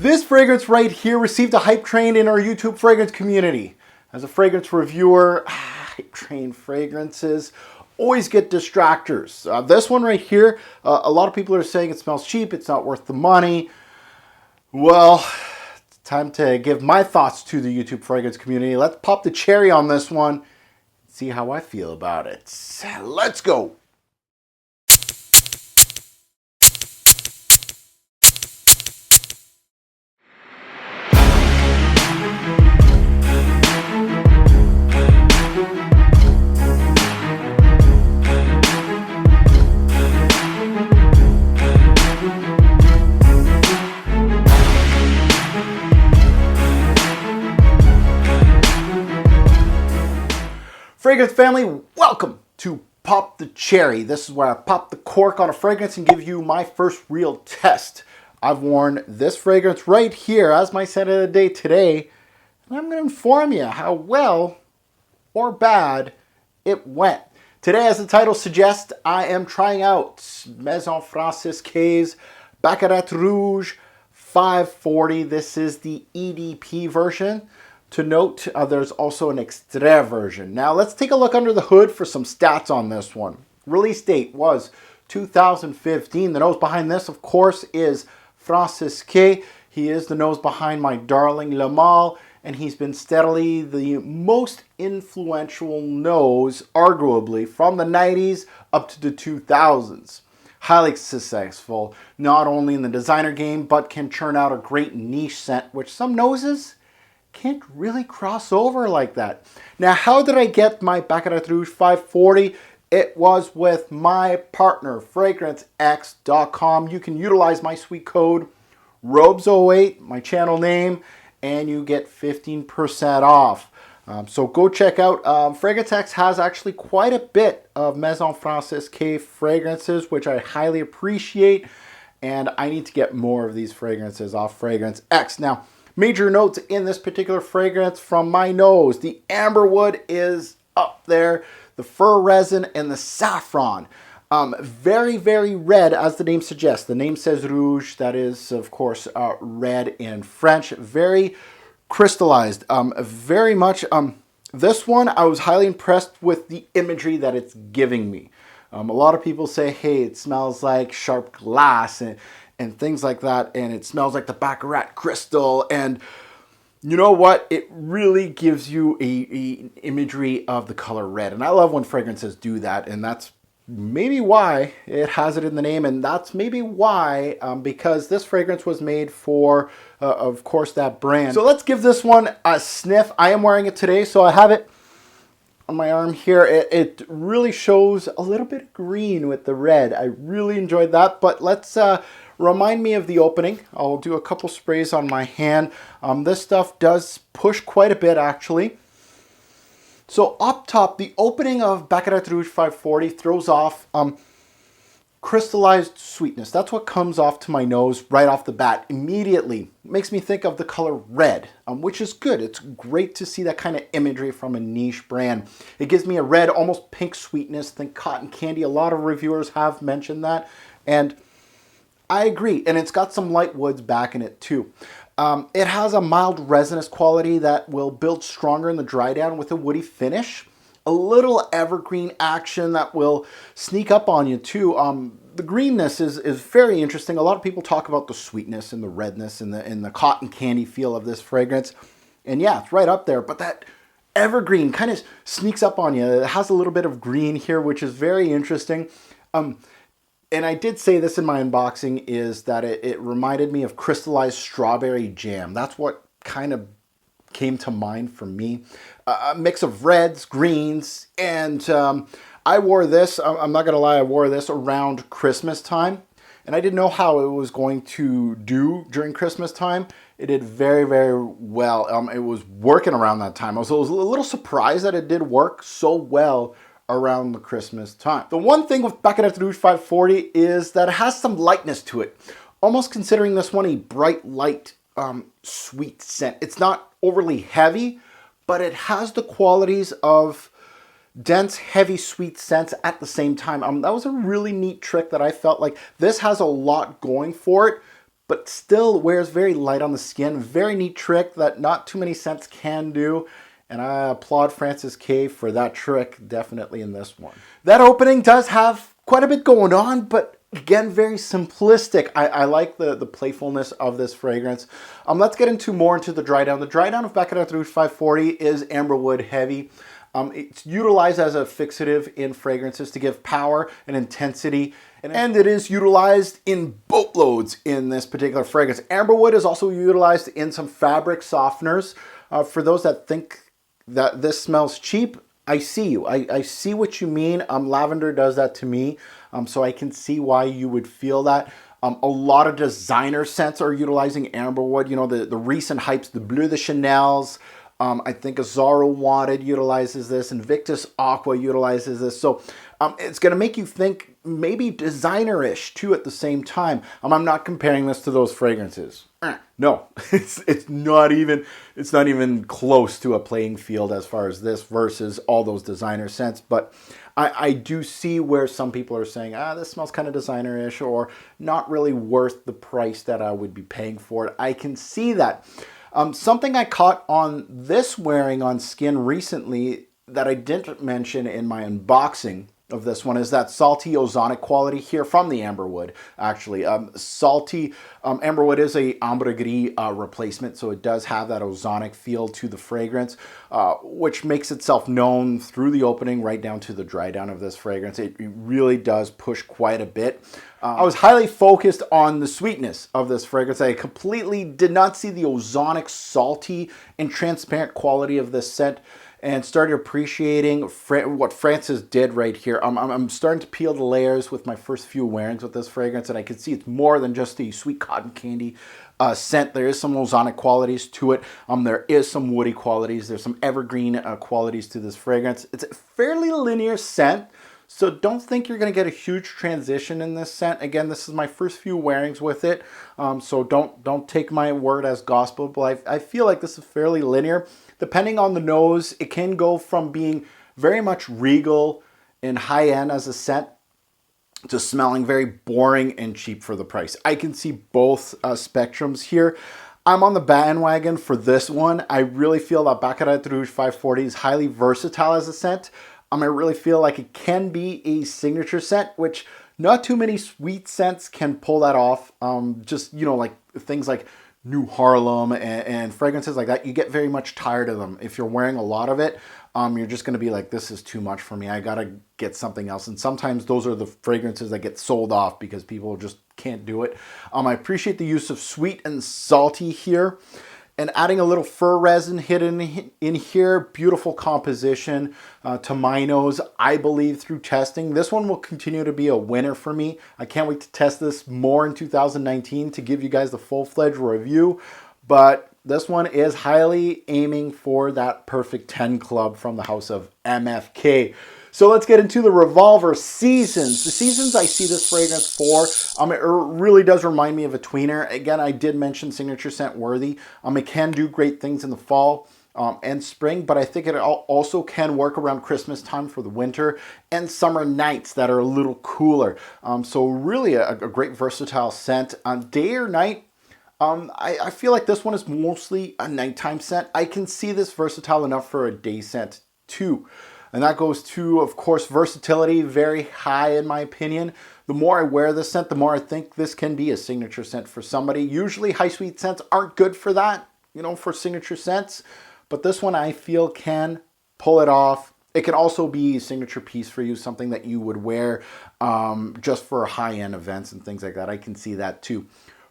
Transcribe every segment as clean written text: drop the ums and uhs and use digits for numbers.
This fragrance right here received a hype train in our YouTube fragrance community. As a fragrance reviewer, hype train fragrances always get distractors. This one right here, a lot of people are saying it smells cheap, it's not worth the money. Well, it's time to give my thoughts to the YouTube fragrance community. Let's pop the cherry on this one, see how I feel about it. Let's go. Fragrance family, welcome to Pop the Cherry. This is where I pop the cork on a fragrance and give you my first real test. I've worn this fragrance right here as my scent of the day today, and I'm going to inform you how well or bad it went. Today, as the title suggests, I am trying out Maison Franciscaise Baccarat Rouge 540. This is the EDP version. To note, there's also an extrait version. Now let's take a look under the hood for some stats on this one. Release date was 2015. The nose behind this, of course, is Franciscaise. He is the nose behind my darling Le Male, and he's been steadily the most influential nose, arguably, from the 90s up to the 2000s. Highly successful, not only in the designer game, but can churn out a great niche scent, which some noses can't really cross over like that. Now, how did I get my Baccarat Rouge 540? It was with my partner, FragranceX.com. You can utilize my sweet code, ROBES08, my channel name, and you get 15% off. So go check out. FragranceX has actually quite a bit of Maison Franciscaise fragrances, which I highly appreciate, and I need to get more of these fragrances off FragranceX. Now, major notes in this particular fragrance from my nose. The amberwood is up there, the fir resin, and the saffron. Very, very red, as the name suggests. The name says rouge. That is, of course, red in French. Very crystallized. Very much. This one, I was highly impressed with the imagery that it's giving me. A lot of people say, hey, it smells like sharp glass and things like that, and it smells like the Baccarat crystal, and you know what? It really gives you a imagery of the color red, and I love when fragrances do that, and that's maybe why it has it in the name, and that's maybe why, because this fragrance was made for, of course, that brand. So let's give this one a sniff. I am wearing it today, so I have it on my arm here. It really shows a little bit of green with the red. I really enjoyed that, but let's remind me of the opening. I'll do a couple sprays on my hand. This stuff does push quite a bit, actually. So up top, the opening of Baccarat Rouge 540 throws off crystallized sweetness. That's what comes off to my nose right off the bat immediately. It makes me think of the color red, which is good. It's great to see that kind of imagery from a niche brand. It gives me a red, almost pink sweetness. Think cotton candy. A lot of reviewers have mentioned that, and I agree, and it's got some light woods back in it too. It has a mild resinous quality that will build stronger in the dry down with a woody finish. A little evergreen action that will sneak up on you too. The greenness is very interesting. A lot of people talk about the sweetness and the redness and the cotton candy feel of this fragrance. And yeah, it's right up there, but that evergreen kind of sneaks up on you. It has a little bit of green here, which is very interesting. And I did say this in my unboxing, is that it reminded me of crystallized strawberry jam. That's what kind of came to mind for me. A mix of reds, greens, and I wore this, I'm not going to lie, I wore this around Christmas time. And I didn't know how it was going to do during Christmas time. It did very, very well. It was working around that time. I was a little surprised that it did work so well around the Christmas time. The one thing with Baccarat Rouge 540 is that it has some lightness to it. Almost considering this one a bright, light, sweet scent. It's not overly heavy, but it has the qualities of dense, heavy, sweet scents at the same time. That was a really neat trick that I felt like this has a lot going for it, but still wears very light on the skin. Very neat trick that not too many scents can do. And I applaud Francis K for that trick, definitely in this one. That opening does have quite a bit going on, but again, very simplistic. I like the playfulness of this fragrance. Let's get into more into the dry down. The dry down of Baccarat Rouge 540 is amberwood heavy. It's utilized as a fixative in fragrances to give power and intensity, and it is utilized in boatloads in this particular fragrance. Amberwood is also utilized in some fabric softeners. For those that think that this smells cheap, I see you. I see what you mean. Lavender does that to me, so I can see why you would feel that. A lot of designer scents are utilizing amberwood. You know, the recent hypes, the Bleu de Chanel's. I think Azzaro Wanted utilizes this, Invictus Aqua utilizes this. So it's going to make you think maybe designer-ish too at the same time. I'm not comparing this to those fragrances. No, it's not even close to a playing field as far as this versus all those designer scents. But I do see where some people are saying, this smells kind of designer-ish or not really worth the price that I would be paying for it. I can see that. Something I caught on this wearing on skin recently that I didn't mention in my unboxing of this one is that salty ozonic quality here from the amberwood. Actually, salty amberwood is a ambre gris replacement, so it does have that ozonic feel to the fragrance, which makes itself known through the opening right down to the dry down of this fragrance. It really does push quite a bit. I was highly focused on the sweetness of this fragrance. I completely did not see the ozonic, salty, and transparent quality of this scent, and started appreciating what Francis did right here. I'm starting to peel the layers with my first few wearings with this fragrance, and I can see it's more than just the sweet cotton candy scent. There is some ozonic qualities to it. There is some woody qualities. There's some evergreen qualities to this fragrance. It's a fairly linear scent, so don't think you're going to get a huge transition in this scent. Again, this is my first few wearings with it, so don't take my word as gospel, but I feel like this is fairly linear. Depending on the nose, it can go from being very much regal and high-end as a scent to smelling very boring and cheap for the price. I can see both spectrums here. I'm on the bandwagon for this one. I really feel that Baccarat Rouge 540 is highly versatile as a scent. I really feel like it can be a signature scent, which not too many sweet scents can pull that off. Just, you know, like things like New Harlem and fragrances like that, you get very much tired of them. If you're wearing a lot of it, you're just going to be like, this is too much for me. I got to get something else. And sometimes those are the fragrances that get sold off because people just can't do it. I appreciate the use of sweet and salty here. And adding a little fir resin hidden in here, beautiful composition to my nose, I believe, through testing. This one will continue to be a winner for me. I can't wait to test this more in 2019 to give you guys the full-fledged review. But this one is highly aiming for that perfect 10 club from the house of MFK. So let's get into the Revolver Seasons. The Seasons I see this fragrance for, it really does remind me of a tweener. Again, I did mention signature scent worthy. It can do great things in the fall and spring, but I think it also can work around Christmas time for the winter and summer nights that are a little cooler. So really a great versatile scent. Day or night, I feel like this one is mostly a nighttime scent. I can see this versatile enough for a day scent too. And that goes to, of course, versatility, very high in my opinion. The more I wear this scent, the more I think this can be a signature scent for somebody. Usually high sweet scents aren't good for that, you know, for signature scents. But this one I feel can pull it off. It can also be a signature piece for you, something that you would wear just for high-end events and things like that. I can see that too.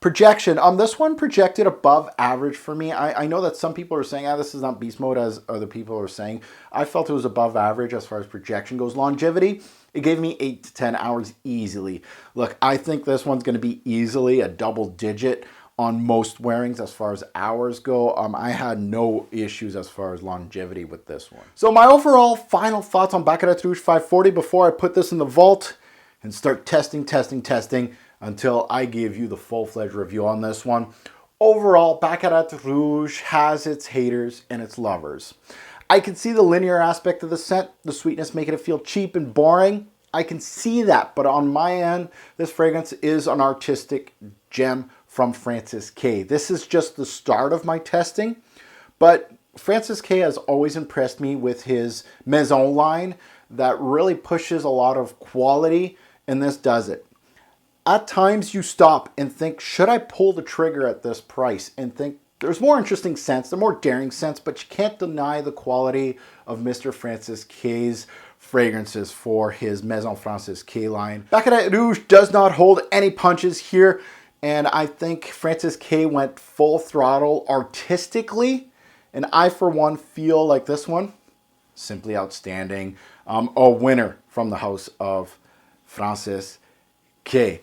Projection. This one projected above average for me. I know that some people are saying, this is not beast mode, as other people are saying. I felt it was above average as far as projection goes. Longevity, it gave me 8 to 10 hours easily. Look, I think this one's going to be easily a double digit on most wearings as far as hours go. I had no issues as far as longevity with this one. So my overall final thoughts on Baccarat Rouge 540 before I put this in the vault and start testing until I give you the full-fledged review on this one. Overall, Baccarat Rouge has its haters and its lovers. I can see the linear aspect of the scent, the sweetness making it feel cheap and boring. I can see that, but on my end, this fragrance is an artistic gem from Francis K. This is just the start of my testing, but Francis K has always impressed me with his Maison line that really pushes a lot of quality, and this does it. At times you stop and think, should I pull the trigger at this price? And think, there's more interesting scents, they're more daring scents, but you can't deny the quality of Mr. Francis K's fragrances for his Maison Francis K line. Baccarat Rouge does not hold any punches here, and I think Francis K went full throttle artistically, and I for one feel like this one, simply outstanding. A winner from the house of Francis K.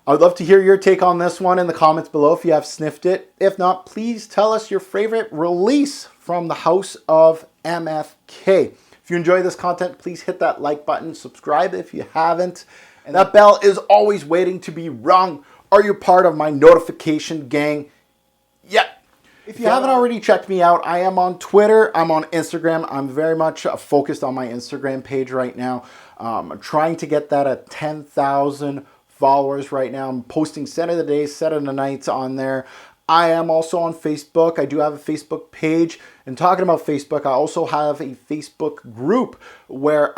I would love to hear your take on this one in the comments below if you have sniffed it. If not, please tell us your favorite release from the house of MFK. If you enjoy this content, please hit that like button, subscribe if you haven't, and that bell is always waiting to be rung. Are you part of my notification gang? Yeah. If you haven't already checked me out, I am on Twitter, I'm on Instagram. I'm very much focused on my Instagram page right now. I'm trying to get that at 10,000 followers right now. I'm posting set of the days, set of the nights on there. I am also on Facebook. I do have a Facebook page. And talking about Facebook, I also have a Facebook group where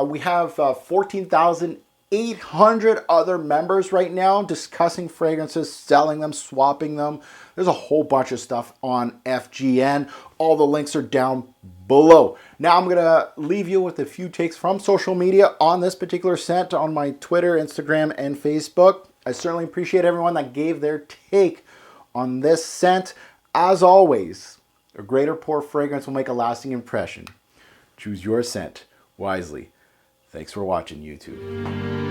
we have 14,800 other members right now discussing fragrances, selling them, swapping them. There's a whole bunch of stuff on FGN. All the links are down below. Now I'm going to leave you with a few takes from social media on this particular scent on my Twitter, Instagram, and Facebook. I certainly appreciate everyone that gave their take on this scent. As always, a great or poor fragrance will make a lasting impression. Choose your scent wisely. Thanks for watching, YouTube.